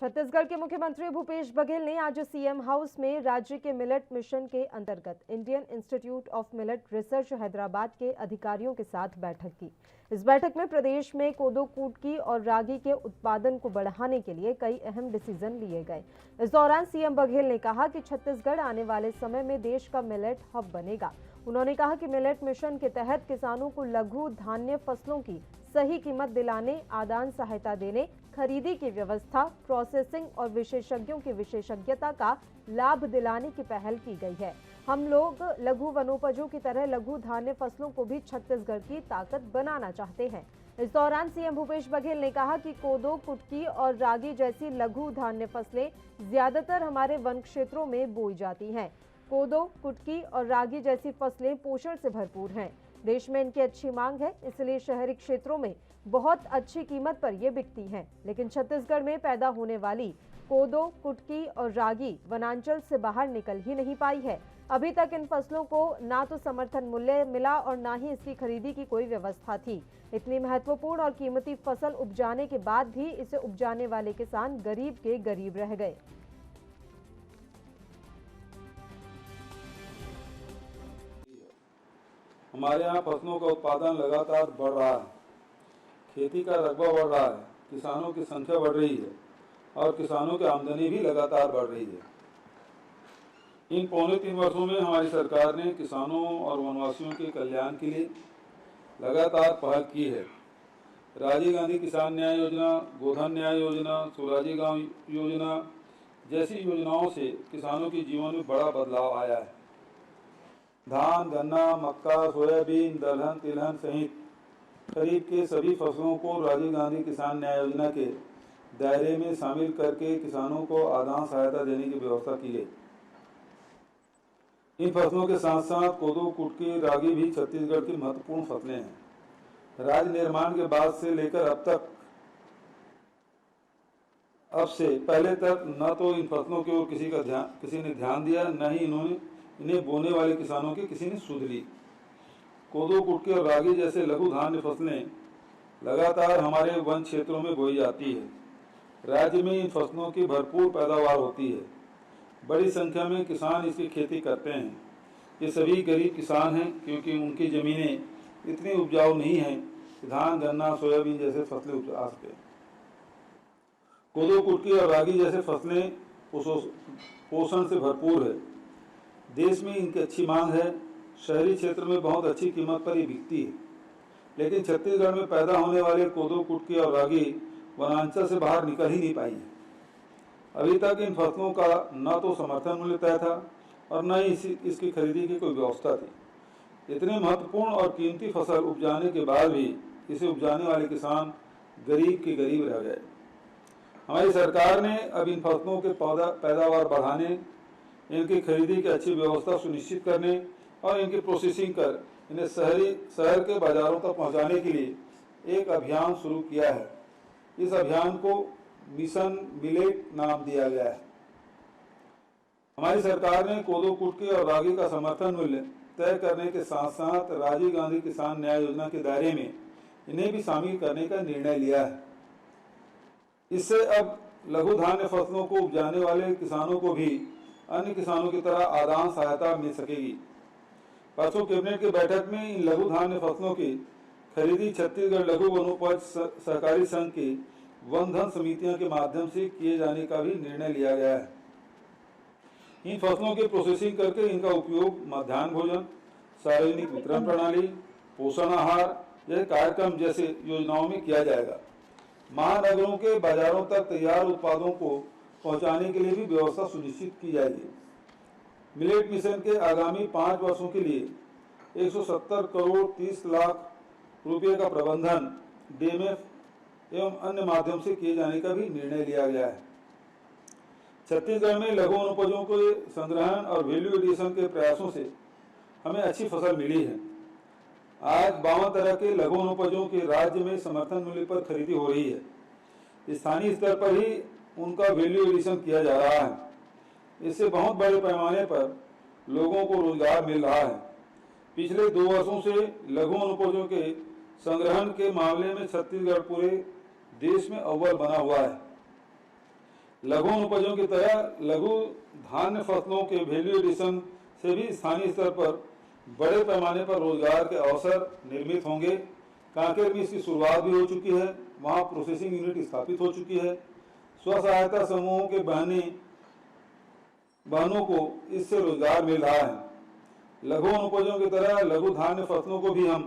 छत्तीसगढ़ के मुख्यमंत्री भूपेश बघेल ने आज सीएम हाउस में राज्य के मिलेट मिशन के अंतर्गत Indian institute of millet research Hyderabad के अधिकारियों के साथ बैठक की। इस बैठक में प्रदेश में कोदो कुटकी और रागी के उत्पादन को बढ़ाने के लिए कई अहम डिसीजन लिए गए। इस दौरान सीएम बघेल ने कहा कि छत्तीसगढ़ आने वाले समय में देश का मिलेट हब बनेगा। उन्होंने कहा कि मिलेट मिशन के तहत किसानों को लघु धान्य फसलों की सही कीमत दिलाने, आदान सहायता देने, खरीदी की व्यवस्था, प्रोसेसिंग और विशेषज्ञों की विशेषज्ञता का लाभ दिलाने की पहल की गई है। हम लोग लघु वनोपजों की तरह लघु धान्य फसलों को भी छत्तीसगढ़ की ताकत बनाना चाहते हैं। इस दौरान सीएम भूपेश बघेल ने कहा कि कोदो, कुटकी और रागी जैसी लघु धान्य फसलें ज्यादातर हमारे वन क्षेत्रों में बोई जाती हैं। कोदो, कुटकी और रागी जैसी फसलें पोषण से भरपूर हैं। देश में इनकी अच्छी मांग है, इसलिए शहरी क्षेत्रों में बहुत अच्छी कीमत पर ये बिकती हैं। लेकिन छत्तीसगढ़ में पैदा होने वाली कोदो, कुटकी और रागी वनांचल से बाहर निकल ही नहीं पाई है। अभी तक इन फसलों को ना तो समर्थन मूल्य मिला और ना ही इसकी खरीदी की कोई व्यवस्था थी। इतनी महत्वपूर्ण और कीमती फसल उपजाने के बाद भी इसे उपजाने वाले किसान गरीब के गरीब रह गए। हमारे यहाँ फसलों का उत्पादन लगातार बढ़ रहा है, खेती का रकबा बढ़ रहा है, किसानों की संख्या बढ़ रही है और किसानों की आमदनी भी लगातार बढ़ रही है। इन पौने 3 वर्षों में हमारी सरकार ने किसानों और वनवासियों के कल्याण के लिए लगातार पहल की है। राजीव गांधी किसान न्याय योजना, गोधन न्याय योजना, सुराजी गांव योजना जैसी योजनाओं से किसानों के जीवन में बड़ा बदलाव आया है। धान, गन्ना, मक्का, सोयाबीन, दलहन, तिलहन सहित खरीफ के सभी फसलों को राजीव गांधी किसान न्याय योजना के दायरे में शामिल करके किसानों को आदान सहायता देने की व्यवस्था की गई। इन फसलों के साथ साथ कोदो, कुटकी, रागी भी छत्तीसगढ़ की महत्वपूर्ण फसलें हैं। राज्य निर्माण के बाद से लेकर अब से पहले तक न तो इन फसलों की ओर किसी ने ध्यान दिया, न ही इन्हें बोने वाले किसानों की किसी ने सुध ली। कोदो, कुटकी और रागी जैसे लघु धान्य फसलें लगातार हमारे वन क्षेत्रों में बोई जाती है। राज्य में इन फसलों की भरपूर पैदावार होती है। बड़ी संख्या में किसान इसकी खेती करते हैं। ये सभी गरीब किसान हैं क्योंकि उनकी ज़मीनें इतनी उपजाऊ नहीं हैं कि धान, गन्ना, सोयाबीन जैसे फसलें उपजा सकें। कोदो, कुटकी और रागी जैसे फसलें पोषण से भरपूर है। देश में इनकी अच्छी मांग है। शहरी क्षेत्र में बहुत अच्छी कीमत पर ये बिकती है। लेकिन छत्तीसगढ़ में पैदा होने वाले कोदो, कुटकी और रागी वनांचल से बाहर निकल ही नहीं पाई है। अभी तक इन फसलों का न तो समर्थन मूल्य तय था और न ही इसकी खरीदी की कोई व्यवस्था थी। इतनी महत्वपूर्ण और कीमती फसल उपजाने के बाद भी इसे उपजाने वाले किसान गरीब के गरीब रह गए। हमारी सरकार ने अब इन फसलों के पैदावार बढ़ाने, इनकी खरीदी की अच्छी व्यवस्था सुनिश्चित करने और इनकी प्रोसेसिंग कर इन्हें शहर के बाजारों तक पहुंचाने के लिए एक अभियान शुरू किया है। इस अभियान को मिशन मिलेट नाम दिया गया है। हमारी सरकार ने कोदो, कुटकी और रागी का समर्थन मूल्य तय करने के साथ साथ राजीव गांधी किसान न्याय योजना के दायरे में इन्हें भी शामिल करने का निर्णय लिया है। इससे अब लघु धान्य फसलों को उपजाने वाले किसानों को भी अन्य किसानों की तरह आदान सहायता मिल सकेगी। परसों कैबिनेट की बैठक में इन लघु धान्य फसलों की खरीदी छत्तीसगढ़ लघु वनोपज सहकारी संघ की वन धन समितियों के माध्यम से किए जाने का भी निर्णय लिया गया है। इन फसलों की प्रोसेसिंग करके इनका उपयोग मध्याह्न भोजन, सार्वजनिक वितरण प्रणाली, पोषण आहार जैसे कार्यक्रम जैसे योजनाओं में किया जाएगा। महानगरों के बाजारों तक तैयार उत्पादों को पहुंचाने के लिए भी व्यवस्था सुनिश्चित की जाएगी। मिलेट मिशन के आगामी 5 वर्षों के लिए 170 करोड़ 30 लाख रुपये का प्रबंधन डीएमएफ एवं अन्य माध्यम से किए जाने का भी निर्णय लिया गया है। छत्तीसगढ़ में लघु वनोपजों के संग्रहण और वैल्यू एडिशन के प्रयासों से हमें अच्छी फसल मिली है। आज 52 तरह के लघु वनोपजों के राज्य में समर्थन मूल्य पर खरीदी हो रही है। स्थानीय स्तर पर ही उनका वैल्यू एडिशन किया जा रहा है। इससे बहुत बड़े पैमाने पर लोगों को रोजगार मिल रहा है। पिछले 2 वर्षों से लघु वनोपजों के संग्रहण के मामले में छत्तीसगढ़ पूरे देश में अव्वल बना हुआ है। लघु उपजों की तरह लघु धान्य फसलों के वैल्यू एडिशन से भी स्थानीय स्तर पर बड़े पैमाने पर रोजगार के अवसर निर्मित होंगे। कांकेर में इसकी शुरुआत भी हो चुकी है, वहाँ प्रोसेसिंग यूनिट स्थापित हो चुकी है। स्व सहायता समूहों के बहनों को इससे रोजगार मिल रहा है। लघु उपजों की तरह लघु धान्य फसलों को भी हम